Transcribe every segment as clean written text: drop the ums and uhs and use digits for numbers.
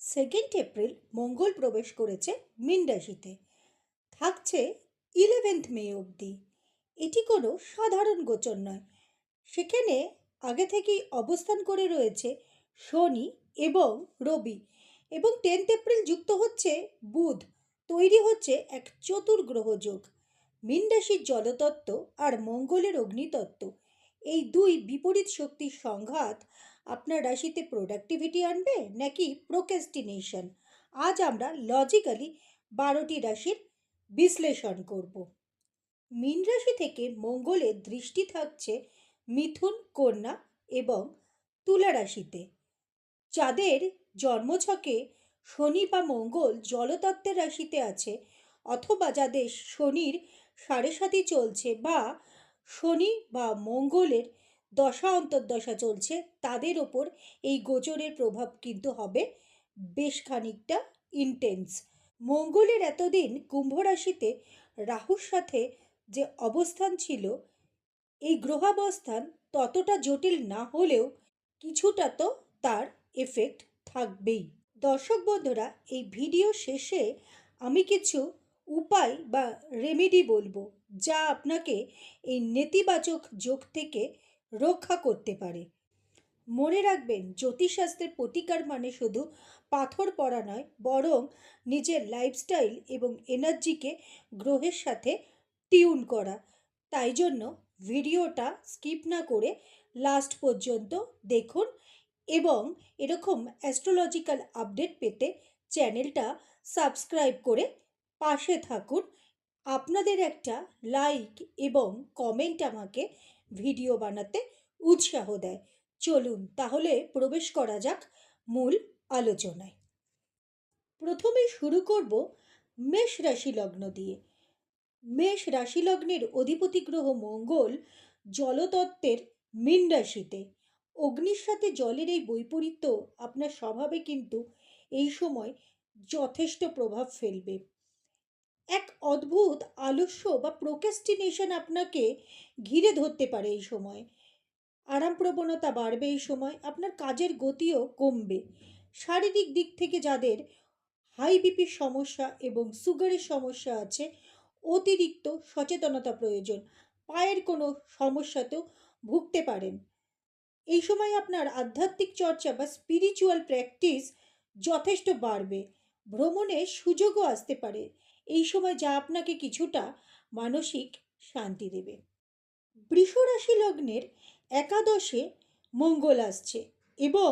2 April মঙ্গল প্রবেশ করেছে মীন রাশিতে, থাকছে 11 মে অবধি। এটি কোনো সাধারণ গোচর নয়। সেখানে আগে থেকেই অবস্থান করে রয়েছে শনি এবং রবি, এবং 10 এপ্রিল যুক্ত হচ্ছে বুধ। তৈরি হচ্ছে এক চতুর্গ্রহ যোগ। মীন রাশির জলতত্ত্ব আর মঙ্গলের অগ্নিতত্ত্ব, এই দুই বিপরীত শক্তির সংঘাত আপনার রাশিতে প্রোডাক্টিভিটি আনবে নাকি প্রোক্রাস্টিনেশন? আজ আমরা লজিক্যালি 12টি রাশির বিশ্লেষণ করব। মীন রাশি থেকে মঙ্গলের দৃষ্টি থাকছে মিথুন, কন্যা এবং তুলা রাশিতে। যাদের জন্মছকে শনি বা মঙ্গল জলতত্ত্বের রাশিতে আছে, অথবা যাদের শনির সাড়ে সাতি চলছে বা শনি বা মঙ্গলের দশা অন্তর্দশা চলছে, তাদের ওপর এই গোচরের প্রভাব কিন্তু হবে বেশ খানিকটা ইন্টেন্স। মঙ্গলের এতদিন কুম্ভ রাশিতে রাহুর সাথে যে অবস্থান ছিল, এই গ্রহাবস্থান ততটা জটিল না হলেও কিছুটা তো তার এফেক্ট থাকবেই। দর্শক বন্ধুরা, এই ভিডিও শেষে আমি কিছু উপায় বা রেমেডি বলবো, যা আপনাকে এই নেতিবাচক যোগ থেকে রক্ষা করতে পারে। মনে রাখবেন, জ্যোতিষশাস্ত্রের প্রতিকার মানে শুধু পাথর পড়া নয়, বরং নিজের লাইফস্টাইল এবং এনার্জিকে গ্রহের সাথে টিউন করা। তাই জন্য ভিডিওটা স্কিপ না করে লাস্ট পর্যন্ত দেখুন, এবং এরকম অ্যাস্ট্রোলজিক্যাল আপডেট পেতে চ্যানেলটা সাবস্ক্রাইব করে পাশে থাকুন। আপনাদের একটা লাইক এবং কমেন্ট আমাকে ভিডিও বানাতে উৎসাহ দেয়। চলুন তাহলে প্রবেশ করা যাক মূল আলোচনায়। প্রথমে শুরু করব মেষ রাশি লগ্ন দিয়ে। মেষ রাশি লগ্নের অধিপতি গ্রহ মঙ্গল জলতত্ত্বের মীন রাশিতে। অগ্নির সাথে জলের এই বৈপরীত্য আপনার স্বভাবে কিন্তু এই সময় যথেষ্ট প্রভাব ফেলবে। এক অদ্ভুত আলস্য বা প্রোক্রাস্টিনেশন আপনাকে ঘিরে ধরতে পারে এই সময়। আরাম প্রবণতা বাড়বে এই সময়, আপনার কাজের গতিও কমবে। শারীরিক দিক থেকে যাদের হাই বিপির সমস্যা এবং সুগারের সমস্যা আছে, অতিরিক্ত সচেতনতা প্রয়োজন। পায়ের কোনো সমস্যাতেও ভুগতে পারেন। এই সময় আপনার আধ্যাত্মিক চর্চা বা স্পিরিচুয়াল প্র্যাকটিস যথেষ্ট বাড়বে। ভ্রমণের সুযোগও আসতে পারে এই সময়, যা আপনাকে কিছুটা মানসিক শান্তি দেবে। বৃষ রাশি লগ্নের একাদশে মঙ্গল আসছে এবং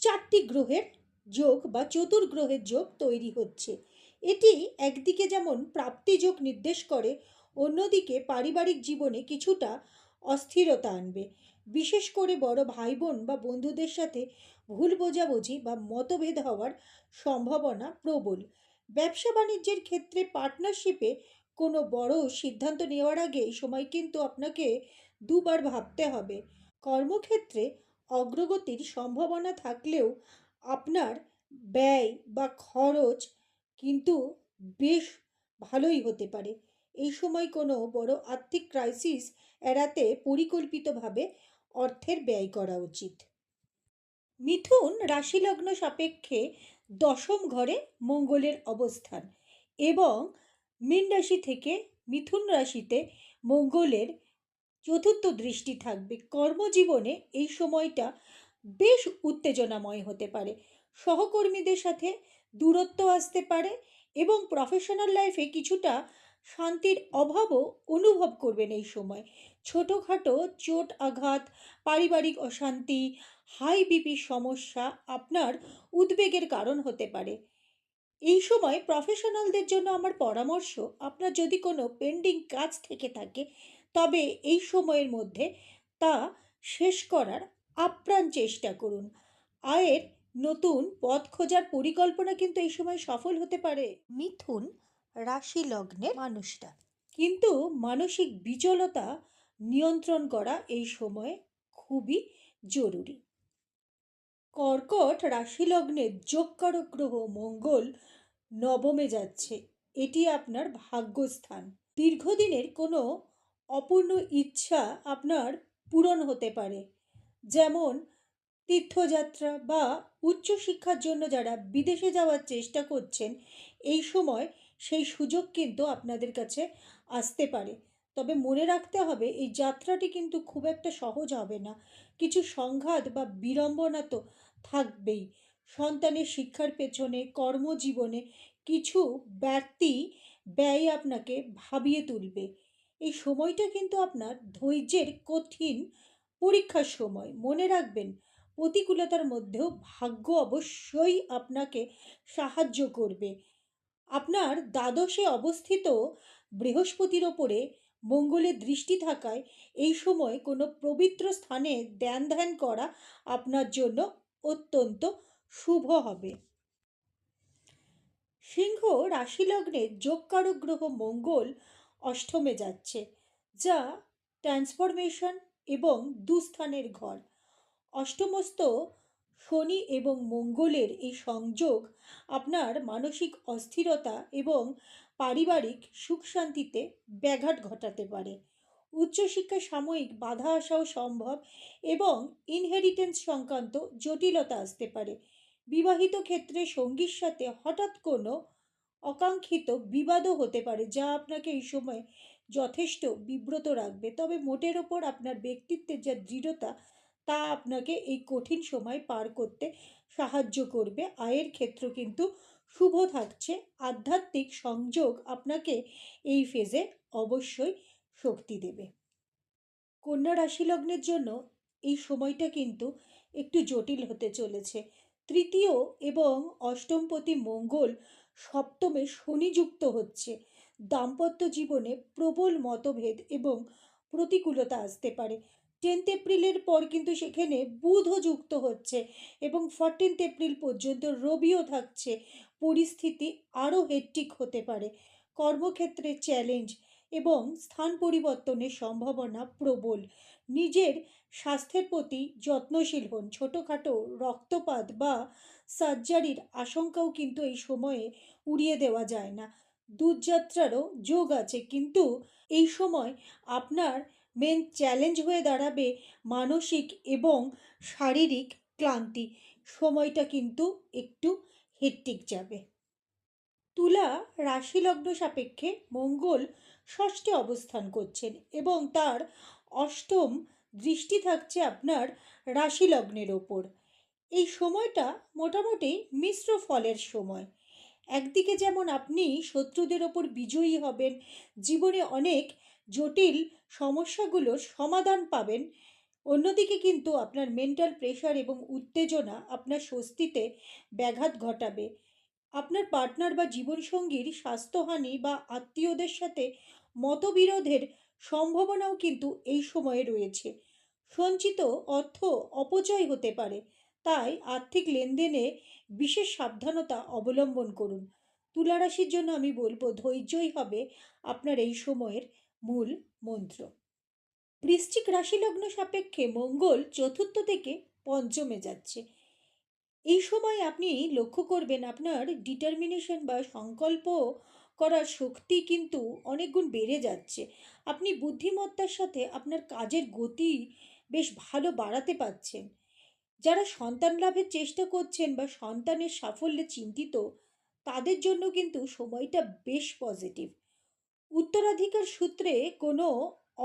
4টি গ্রহের যোগ বা চতুর্গ্রহের যোগ তৈরি হচ্ছে। এটি একদিকে যেমন প্রাপ্তি যোগ নির্দেশ করে, অন্যদিকে পারিবারিক জীবনে কিছুটা অস্থিরতা আনবে। বিশেষ করে বড় ভাই বোন বা বন্ধুদের সাথে ভুল বোঝাবুঝি বা মতভেদ হওয়ার সম্ভাবনা প্রবল। ব্যবসা বাণিজ্যের ক্ষেত্রে পার্টনারশিপে কোনো বড় সিদ্ধান্ত নেওয়ার আগে এই সময় কিন্তু আপনাকে দুবার ভাবতে হবে। কর্মক্ষেত্রে অগ্রগতির সম্ভাবনা থাকলেও আপনার ব্যয় বা খরচ কিন্তু বেশ ভালোই হতে পারে। এই সময় কোনো বড় আর্থিক ক্রাইসিস এড়াতে পরিকল্পিতভাবে অর্থের ব্যয় করা উচিত। মিথুন রাশিলগ্ন সাপেক্ষে দশম ঘরে মঙ্গলের অবস্থান, এবং মীন রাশি থেকে মিথুন রাশিতে মঙ্গলের চতুর্থ দৃষ্টি থাকবে। কর্মজীবনে এই সময়টা বেশ উত্তেজনাময় হতে পারে। সহকর্মীদের সাথে দূরত্ব আসতে পারে এবং প্রফেশনাল লাইফে কিছুটা শান্তির অভাবও অনুভব করবেন এই সময়। ছোটোখাটো চোট আঘাত, পারিবারিক অশান্তি, হাই বিপির সমস্যা আপনার উদ্বেগের কারণ হতে পারে। এই সময় প্রফেশনালদের জন্য আমার পরামর্শ, আপনার যদি কোনো পেন্ডিং কাজ থেকে থাকে, তবে এই সময়ের মধ্যে তা শেষ করার আপ্রাণ চেষ্টা করুন। আয়ের নতুন পথ খোঁজার পরিকল্পনা কিন্তু এই সময় সফল হতে পারে মিথুন রাশি লগ্নের মানুষটা। কিন্তু মানসিক বিচলতা নিয়ন্ত্রণ করা এই সময়ে খুবই জরুরি। কর্কট রাশি লগ্নের যোগকারক গ্রহ মঙ্গল নবমে যাচ্ছে। এটি আপনার ভাগ্যস্থান। দীর্ঘদিনের কোনো অপূর্ণ ইচ্ছা আপনার পূরণ হতে পারে, যেমন তীর্থযাত্রা বা উচ্চশিক্ষার জন্য যারা বিদেশে যাওয়ার চেষ্টা করছেন, এই সময় সেই সুযোগ কিন্তু আপনাদের কাছে আসতে পারে। তবে মনে রাখতে হবে এই যাত্রাটি কিন্তু খুব একটা সহজ হবে না। কিছু সংঘাত বা বিড়ম্বনা তো থাকবেই। সন্তানের শিক্ষার পেছনে, কর্মজীবনে কিছু ব্যক্তি ব্যয় আপনাকে ভাবিয়ে তুলবে। এই সময়টা কিন্তু আপনার ধৈর্যের কঠিন পরীক্ষার সময়। মনে রাখবেন, প্রতিকূলতার মধ্যেও ভাগ্য অবশ্যই আপনাকে সাহায্য করবে। আপনার দ্বাদশে অবস্থিত বৃহস্পতির ওপরে মঙ্গলের দৃষ্টি থাকায় এই সময় কোনো পবিত্র স্থানে ধ্যান করা আপনার জন্য অত্যন্ত শুভ হবে। সিংহ রাশি লগ্নের যোগকারক গ্রহ মঙ্গল অষ্টমে যাচ্ছে, যা ট্রান্সফরমেশন এবং দুস্থানের ঘর। অষ্টমস্ত শনি এবং মঙ্গলের এই সংযোগ আপনার মানসিক অস্থিরতা এবং পারিবারিক সুখ শান্তিতে ব্যাঘাত ঘটাতে পারে। উচ্চশিক্ষা সাময়িক বাধা আসাও সম্ভব এবং ইনহেরিটেন্স সংক্রান্ত জটিলতা আসতে পারে। বিবাহিত ক্ষেত্রে সঙ্গীর সাথে হঠাৎ কোনো অকাঙ্ক্ষিত বিবাদও হতে পারে, যা আপনাকে এই সময় যথেষ্ট বিব্রত রাখবে। তবে মোটের ওপর আপনার ব্যক্তিত্বের যা দৃঢ়তা, তা আপনাকে এই কঠিন সময় পার করতে সাহায্য করবে। আয়ের ক্ষেত্র কিন্তু শুভ থাকছে। আধ্যাত্মিক সংযোগ আপনাকে এই ফেজে অবশ্যই শক্তি দেবে। কন্যা রাশি লগ্নের জন্য এই সময়টা কিন্তু একটু জটিল হতে চলেছে। তৃতীয় এবং অষ্টমপতি মঙ্গল সপ্তমে শনিযুক্ত হচ্ছে। দাম্পত্য জীবনে প্রবল মতভেদ এবং প্রতিকূলতা আসতে পারে। 10 এপ্রিলের পর কিন্তু সেখানে বুধও যুক্ত হচ্ছে এবং 14 এপ্রিল পর্যন্ত রবিও থাকছে। পরিস্থিতি আরও হেট্টিক হতে পারে। কর্মক্ষেত্রে চ্যালেঞ্জ এবং স্থান পরিবর্তনের সম্ভাবনা প্রবল। নিজের স্বাস্থ্যের প্রতি যত্নশীল হন। ছোটোখাটো রক্তপাত বা সার্জারির আশঙ্কাও কিন্তু এই সময়ে উড়িয়ে দেওয়া যায় না। দূরযাত্রারও যোগ আছে, কিন্তু এই সময় আপনার মেন চ্যালেঞ্জ হয়ে দাঁড়াবে মানসিক এবং শারীরিক ক্লান্তি। সময়টা কিন্তু একটু হেট্টিক যাবে। তুলা রাশি লগ্ন সাপেক্ষে মঙ্গল ষষ্ঠে অবস্থান করছেন এবং তার অষ্টম দৃষ্টি থাকছে আপনার রাশি লগ্নের ওপর। এই সময়টা মোটামুটি মিশ্র ফলের সময়। একদিকে যেমন আপনি শত্রুদের ওপর বিজয়ী হবেন, জীবনে অনেক জটিল সমস্যাগুলোর সমাধান পাবেন, অন্যদিকে কিন্তু আপনার মেন্টাল প্রেশার এবং উত্তেজনা আপনার স্বস্তিতে ব্যাঘাত ঘটাবে। আপনার পার্টনার বা জীবনসঙ্গীর স্বাস্থ্যহানি বা আত্মীয়দের সাথে মতবিরোধের সম্ভাবনাও কিন্তু এই সময়ে রয়েছে। সঞ্চিত অর্থ অপচয় হতে পারে, তাই আর্থিক লেনদেনে বিশেষ সাবধানতা অবলম্বন করুন। তুলা রাশির জন্য আমি বলবো, ধৈর্যই হবে আপনার এই সময়ের মূল মন্ত্র। বৃশ্চিক রাশি লগ্ন সাপেক্ষে মঙ্গল চতুর্থ থেকে পঞ্চমে যাচ্ছে। এই সময় আপনি লক্ষ্য করবেন আপনার ডিটারমিনেশন বা সংকল্প করার শক্তি কিন্তু অনেক গুণ বেড়ে যাচ্ছে। আপনি বুদ্ধিমত্তার সাথে আপনার কাজের গতি বেশ ভালো বাড়াতে পারছেন। যারা সন্তান লাভের চেষ্টা করছেন বা সন্তানের সাফল্যে চিন্তিত, তাদের জন্য কিন্তু সময়টা বেশ পজিটিভ। উত্তরাধিকার সূত্রে কোনো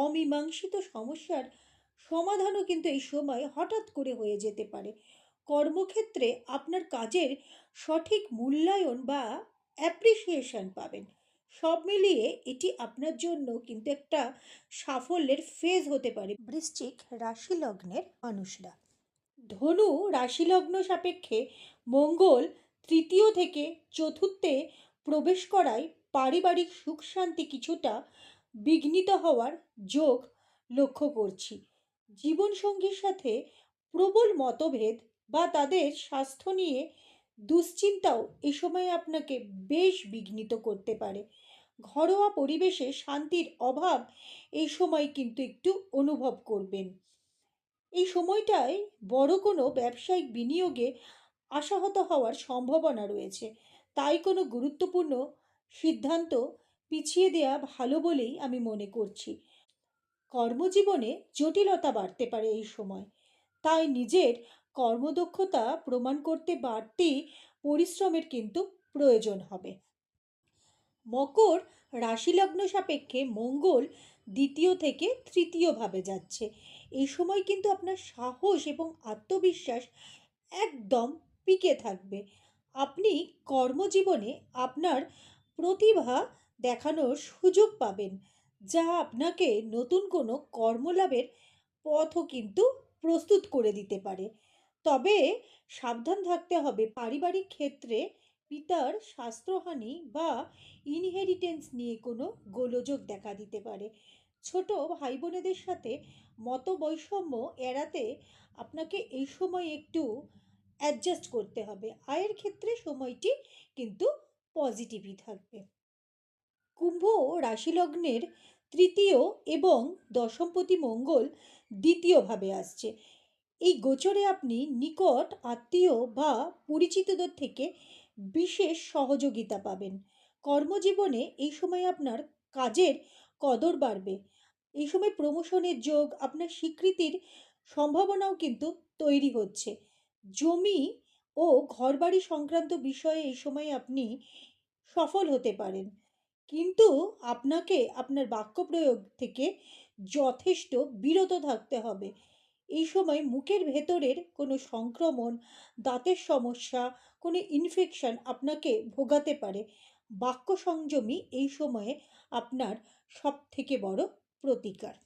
অমীমাংসিত সমস্যার সমাধানও কিন্তু এই সময় হঠাৎ করে হয়ে যেতে পারে। কর্মক্ষেত্রে আপনার কাজের সঠিক মূল্যায়ন বা অ্যাপ্রিসিয়েশন পাবেন। সব মিলিয়ে এটি আপনার জন্য কিন্তু একটা সাফল্যের ফেজ হতে পারে। বৃশ্চিক রাশি লগ্নের মানুষরা, ধনু রাশিলগ্ন সাপেক্ষে মঙ্গল তৃতীয় থেকে চতুর্থে প্রবেশ করায় পারিবারিক সুখ শান্তি কিছুটা বিঘ্নিত হওয়ার যোগ লক্ষ্য করছি। জীবনসঙ্গীর সাথে প্রবল মতভেদ বা তাদের স্বাস্থ্য নিয়ে দুশ্চিন্তাও এ সময় আপনাকে বেশ বিঘ্নিত করতে পারে। ঘরোয়া পরিবেশে শান্তির অভাব এই সময় কিন্তু একটু অনুভব করবেন। এই সময়টায় বড় কোনো ব্যবসায়িক বিনিয়োগে আশাহত হওয়ার সম্ভাবনা রয়েছে, তাই কোনো গুরুত্বপূর্ণ সিদ্ধান্ত পিছিয়ে দেওয়া ভালো বলেই আমি মনে করছি। কর্মজীবনে জটিলতা বাড়তে পারে এই সময়, তাই নিজের কর্মদক্ষতা প্রমাণ করতে বাড়তি পরিশ্রমের কিন্তু প্রয়োজন হবে। মকর রাশিলগ্ন সাপেক্ষে মঙ্গল দ্বিতীয় থেকে তৃতীয় ভাবে যাচ্ছে। এই সময় কিন্তু আপনার সাহস এবং আত্মবিশ্বাস একদম পিকে থাকবে। আপনি কর্মজীবনে আপনার প্রতিভা দেখানোর সুযোগ পাবেন, যা আপনাকে নতুন কোনো কর্মলাভের পথও কিন্তু প্রস্তুত করে দিতে পারে। তবে সাবধান থাকতে হবে, পারিবারিক ক্ষেত্রে পিতার স্বাস্থ্যহানি বা ইনহেরিটেন্স নিয়ে কোনো গোলযোগ দেখা দিতে পারে। ছোট ভাই বোনেদের সাথে মতবৈষম্য এড়াতে আপনাকে এই সময় একটু অ্যাডজাস্ট করতে হবে। আয়ের ক্ষেত্রে সময়টি কিন্তু পজিটিভই থাকবে। কুম্ভ রাশিলগ্নের তৃতীয় এবং দশমপতি মঙ্গল দ্বিতীয়ভাবে আসছে। এই গোচরে আপনি নিকট আত্মীয় বা পরিচিতদের থেকে বিশেষ সহযোগিতা পাবেন। কর্মজীবনে এই সময় আপনার কাজের কদর বাড়বে। এই সময় প্রমোশনের যোগ, আপনার স্বীকৃতির সম্ভাবনাও কিন্তু তৈরি হচ্ছে। জমি ও ঘরবাড়ি সংক্রান্ত বিষয়ে এই সময় আপনি সফল হতে পারেন, কিন্তু আপনাকে আপনার বাক্য প্রয়োগ থেকে যথেষ্ট বিরত থাকতে হবে। এই সময় মুখের ভেতরের কোনো সংক্রমণ, দাঁতের সমস্যা, কোনো ইনফেকশন আপনাকে ভোগাতে পারে। বাক্য সংযমী এই সময়ে আপনার সবথেকে বড় প্রতিকার।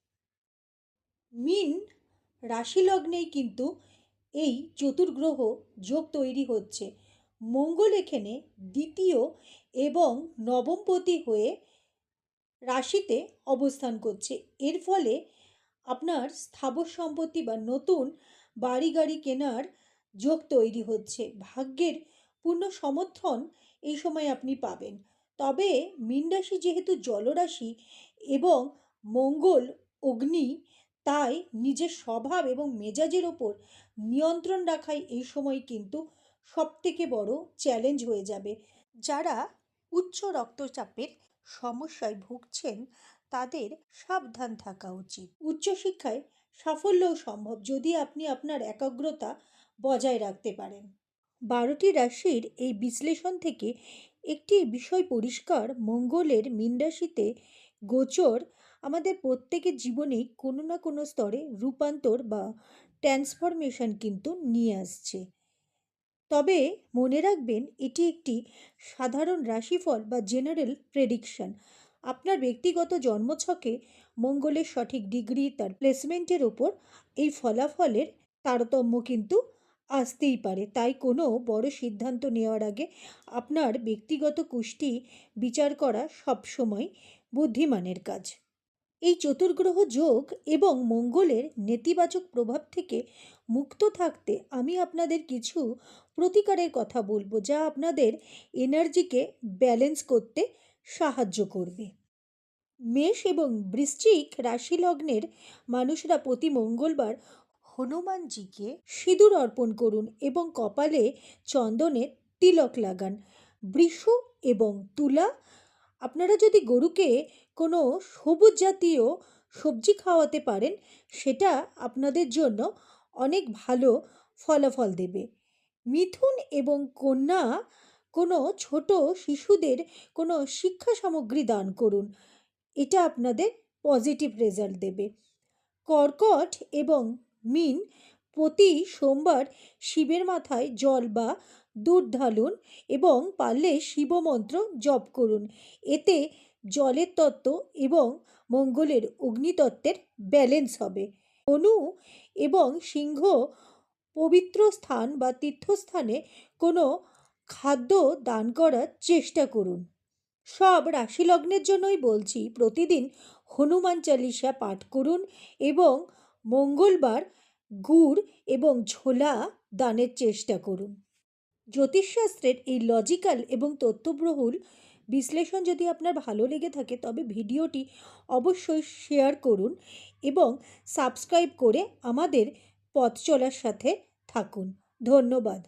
মীন রাশিলগ্নেই কিন্তু এই চতুর্গ্রহ যোগ তৈরি হচ্ছে। মঙ্গল এখানে দ্বিতীয় এবং নবমপতি হয়ে রাশিতে অবস্থান করছে। এর ফলে আপনার স্থাবর সম্পত্তি বা নতুন বাড়ি গাড়ি কেনার যোগ তৈরি হচ্ছে। ভাগ্যের পূর্ণ সমর্থন এই সময় আপনি পাবেন। তবে মীন রাশি যেহেতু জলরাশি এবং মঙ্গল অগ্নি, তাই নিজের স্বভাব এবং মেজাজের ওপর নিয়ন্ত্রণ রাখাই এই সময় কিন্তু সবথেকে বড় চ্যালেঞ্জ হয়ে যাবে। যারা উচ্চ রক্তচাপের সমস্যায় ভুগছেন তাদের সাবধান থাকা উচিত। উচ্চশিক্ষায় সাফল্যও সম্ভব যদি আপনি আপনার একাগ্রতা বজায় রাখতে পারেন। 12টি রাশির এই বিশ্লেষণ থেকে একটি বিষয় পরিষ্কার, মঙ্গলের মীন রাশিতে গোচর আমাদের প্রত্যেকের জীবনেই কোনো না কোনো স্তরে রূপান্তর বা ট্রান্সফরমেশন কিন্তু নিয়ে আসছে। তবে মনে রাখবেন, এটি একটি সাধারণ রাশিফল বা জেনারেল প্রেডিকশন। আপনার ব্যক্তিগত জন্মছকে মঙ্গলের সঠিক ডিগ্রি, তার প্লেসমেন্টের ওপর এই ফলাফলের তারতম্য কিন্তু আসতেই পারে। তাই কোনো বড় সিদ্ধান্ত নেওয়ার আগে আপনার ব্যক্তিগত কুষ্টি বিচার করা সবসময় বুদ্ধিমানের কাজ। এই চতুর্গ্রহ যোগ এবং মঙ্গলের নেতিবাচক প্রভাব থেকে মুক্ত থাকতে আমি আপনাদের কিছু প্রতিকারের কথা বলবো, যা আপনাদের এনার্জিকে ব্যালেন্স করতে সাহায্য করবে। মেষ এবং বৃশ্চিক রাশি লগ্নের মানুষরা প্রতি মঙ্গলবার হনুমানজিকে সিঁদুর অর্পণ করুন এবং কপালে চন্দনের তিলক লাগান। বৃষ এবং তুলা, আপনারা যদি গরুকে কোনো সবুজ জাতীয় সবজি খাওয়াতে পারেন, সেটা আপনাদের জন্য অনেক ভালো ফলাফল দেবে। মিথুন এবং কন্যা, কোনো ছোট শিশুদের কোনো শিক্ষা সামগ্রী দান করুন, এটা আপনাদের পজিটিভ রেজাল্ট দেবে। কর্কট এবং মীন, প্রতি সোমবার শিবের মাথায় জল বা দুধ ঢালুন এবং পারলে শিবমন্ত্র জপ করুন। এতে জলের তত্ত্ব এবং মঙ্গলের অগ্নিতত্ত্বের ব্যালেন্স হবে। ধনু এবং সিংহ, পবিত্র স্থান বা তীর্থস্থানে কোনো খাদ্য দান করার চেষ্টা করুন। সব রাশিলগ্নের জন্যই বলছি, প্রতিদিন হনুমান চালিসা পাঠ করুন এবং মঙ্গলবার গুড় এবং ছোলা দানের চেষ্টা করুন। জ্যোতিষশাস্ত্রের এই লজিক্যাল এবং তথ্যবহুল বিশ্লেষণ যদি আপনার ভালো লেগে থাকে, তবে ভিডিওটি অবশ্যই শেয়ার করুন এবং সাবস্ক্রাইব করে আমাদের পথ চলার সাথে থাকুন। ধন্যবাদ।